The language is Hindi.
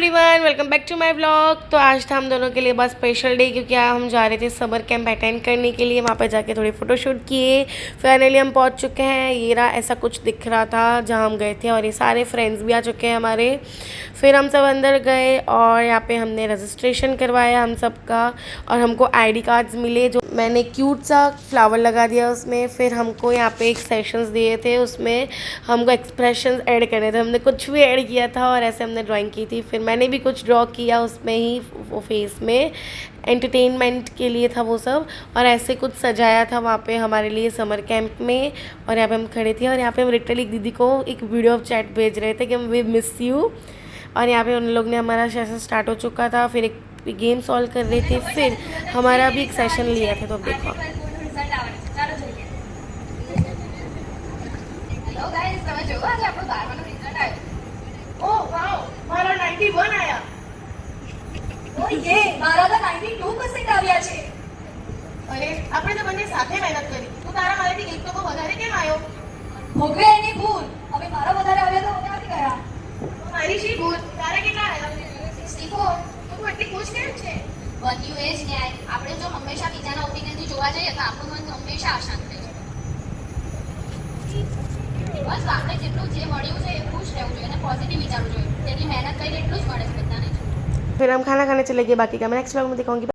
Everyone, welcome back to my vlog. तो आज था हम दोनों के लिए बस स्पेशल डे, क्योंकि हम जा रहे थे समर कैंप अटेंड करने के लिए। वहाँ पे जाके थोड़ी फ़ोटोशूट किए। फाइनली हम पहुँच चुके हैं। ये रहा, ऐसा कुछ दिख रहा था जहाँ हम गए थे, और ये सारे फ्रेंड्स भी आ चुके हैं हमारे। फिर हम सब अंदर गए और यहाँ पे हमने रजिस्ट्रेशन करवाया हम सब का, और हमको आईडी कार्ड्स मिले, जो मैंने क्यूट सा फ्लावर लगा दिया उसमें। फिर हमको यहाँ पे एक सेशंस दिए थे, उसमें हमको एक्सप्रेशंस ऐड करने थे। हमने कुछ भी ऐड किया था और ऐसे हमने ड्राइंग की थी। फिर मैंने भी कुछ ड्रॉ किया उसमें ही, वो फेस में, एंटरटेनमेंट के लिए था वो सब। और ऐसे कुछ सजाया था वहाँ पे हमारे लिए समर कैंप में। और यहाँ पे हम खड़े थे और यहाँ पे हम लिटरली एक दीदी को एक वीडियो चैट भेज रहे थे कि हम वी मिस यू। और यहाँ पे उन लोग ने, हमारा सेशन स्टार्ट हो चुका था। फिर एक गेम सॉल्व कर रहे थे। फिर हमारा भी एक सेशन लिया था, तो अब देखो। મારા 91 આયા. ઓય મારા તો 92% આવ્યા છે. અરે આપણે તો બંને સાથે મહેનત કરી. તું તારા મારાથી એક ટકો વધારે કેમ આવ્યો? ભોગવે એની ભૂલ. હવે મારા વધારે આવ્યા તો મને નથી ગયા. મારી શી ભૂલ? તારા કેટલા આવ્યા? 64. તું એટલી ખુશ કેમ છે? બન્યું એ જ ન્યાય. આપણે જો હંમેશા બીજાના ઓપિનિયનથી જોવા જઈએ તો આપણું મન હંમેશા અશાંત રહે છે. બસ આપણે જેટલું જે મળ્યું છે એ ખુશ રહેવું જોઈએ અને પોઝિટિવ વિચારવું જોઈએ. જેટલી મહેનત કરી એટલું જ મળે છે બધાને. फिर हम खाना खाने चले गए। बाकी का मैं नेक्स्ट व्लॉग में दिखाऊंगी।